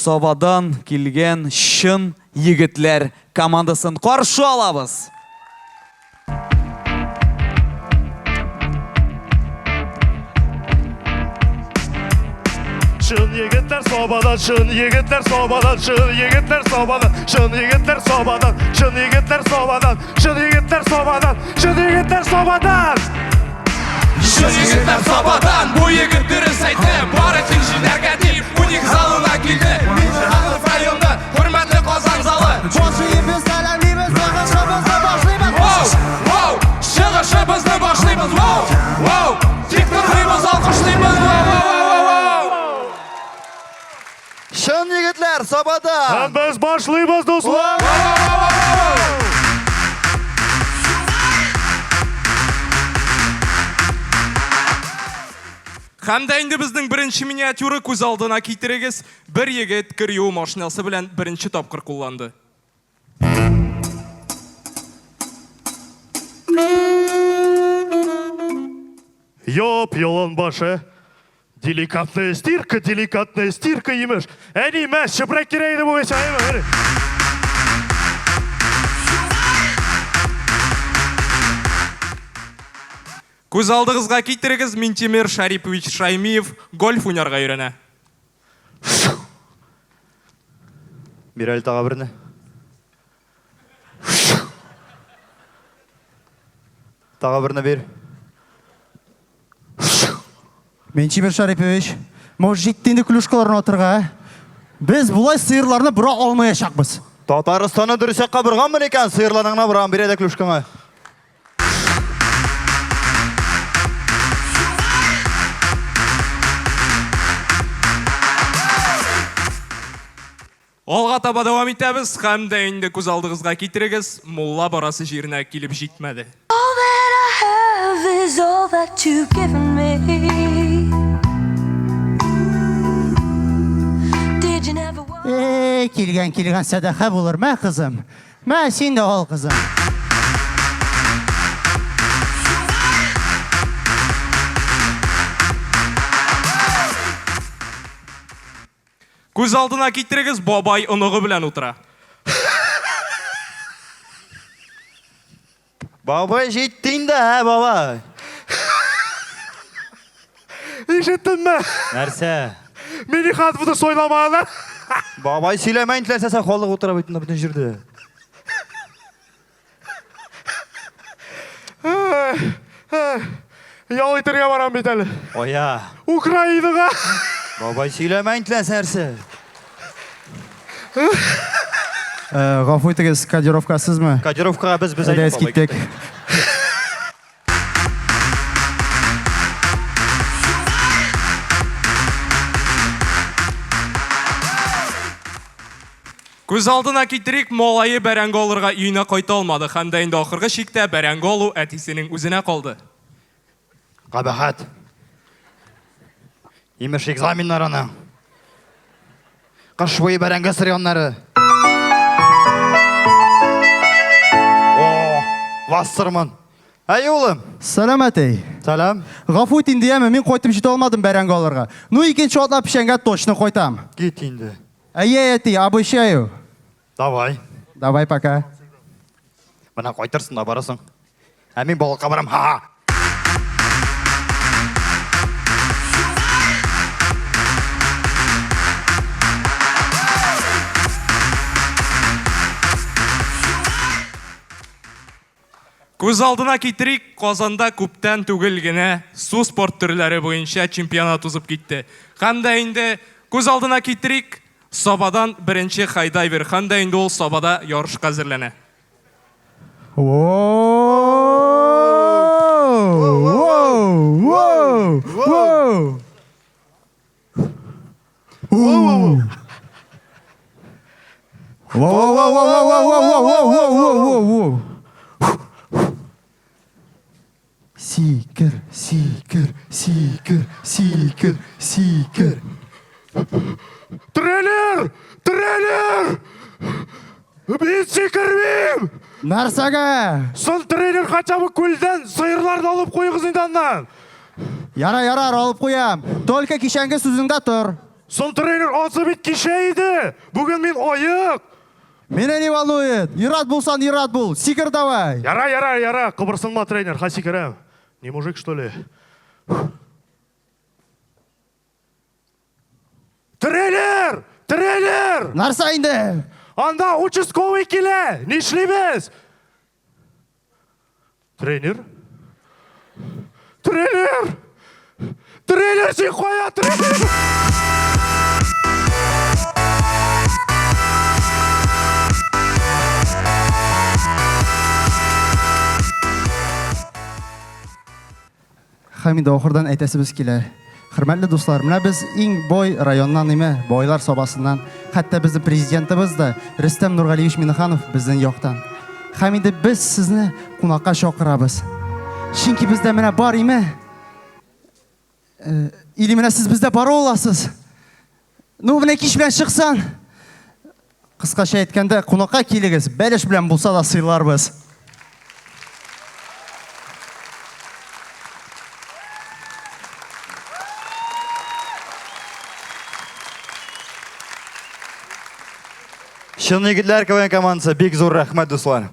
Собадан келген шын егітлер командасын қаршы алабыз. Şın yigitler sobadan, şın yigitler sobadan, şın yigitler sobadan, şın yigitler sobadan, şın yigitler sobadan, şın yigitler sobadan, şın yigitler sobadan. Şın yigitler sobadan, bu yigitleri saytım. Bari tinçilerge deyip, unik zalına girdi. Minhanov rayonda, hürmetli Qozon zali. Boşuyuz, salamlaymiz, yig'ishimizni boshlaymiz. Wow, yig'ishimizni boshlaymiz. Wow, tik turmaymiz, olqishlaymiz. Şın yigitler sobada. Hem biz başlayımız dostlar. Hamda endi bizning birinchi miniatyura ko'z oldina keltiramiz. Bir yigit kir yuv mashinasi bilan birinchi topqir qo'llandi. Yo'p, yo'lon boshi. Деликатная стирка emish. Әне мәс шыпырак керейді бұл еші айма. Көз алдыгызга келтирегиз, Минтимир Шарипович Шаймиев гольф ойнарга үйренә. Мирәл тағы біріне. Тағы біріне бер. Минтимир Шарипович, может жеттенді клюшкаларын отырға? Біз бұлай сиырларны бұра алмаяшақпыз. Татарстаны дүрісеққа бұрған мын екен, сиырларыңна бұрған береді клюшкаңа. Алға таба давам итәбез, һәм дә инде күз алдыгызга китерегез, мулла барасы җиренә килеп җитмәде. All that I have is all that you've given me. Did you never want? Келген сәдақа болыр мә қызым. Мә сен де ал қызым. Күз алдына китерегез, бабай оныгы белән утыра. Бабай жеттің да, бабай. Ишеттің ме? Нәрсе? Мені қатыпыды сойламағына. Бабай сөйлемейін тілерсе сән қолық отыра байтында бүтін жүрді. Ял итерге барам бет әлі. Оя. Украинаға. Бабай сөйлемейін тілерсе нәрсе? Ғафу етіңіз, кодировкасыз ма? Кодировкаға біз Әдәс кеттік. Күз алдына китерик, малайы бәрәңге алырга өенә кайта алмады. Һәм дә инде ахыргы чиктә бәрәңге алу әтисенең үзенә калды. Қабахат. Имеш экзаменларына. Қыш бойы бәрәңге сырионлары. О, вассырмын. Әй, олым. Салам әтей. Салам. Ғафу етін дейемі, мен қойтым жете алмадым бәрәңге алырға. Ну, екінші отла пішенге точно қойтам. Кет енді. Әй, әтей, обещаю. Давай. Давай, пока. Мына қойтырсың да барасың. Әмин балыққа барам, ха-ха. Күз алдына китерик, Казанда күптән түгел генә су спорт төрләре буенча чемпионат узып китте. Һәм дә инде күз алдына китерик, Собадан беренче хайдайвер, һәм дә инде ул Собада ярышка әзерләнә. Сикер, сикер, сикер, сикер, сикер. Тренер! Тренер! Мен секірмейм! Нәрсәгә? Сон тренер қачабы көлден сыйырларды алып қойғыз инданнан. Яра, алып қоям. Только кишәнге сүзіңдә тұр. Сон тренер азы бит кеше иде. Бүген мин айык. Меня не волнует. Ират булсан, ират бул. Сикер давай. Яра. Кыбырсынма, тренер. Хаси керем. Не мужик, что ли? Тренер! Нарса инде. Анда участковый келе. Нишлибез? Тренер, сен қоя, тренер! Хамид охырдан әйтәсебез килә. Хөрмәтле дуслар, менә без иң бой районнан име, бойлар собасыннан, хәтта безнең президентыбыз да Рөстәм Нургалиевич Минханов безнең яктан. Хамиде, без сезне кунакка чакырабыз. Чөнки бездә менә бар име? Или менә сез бездә бара аласыз? Ну, менә кич белән чыксан. Кыскача әйткәндә, кунакка килегез, бәлеш белән булса да сыйларбыз. Шын егетләр КВН командасы, бик зур рәхмәт дуслар.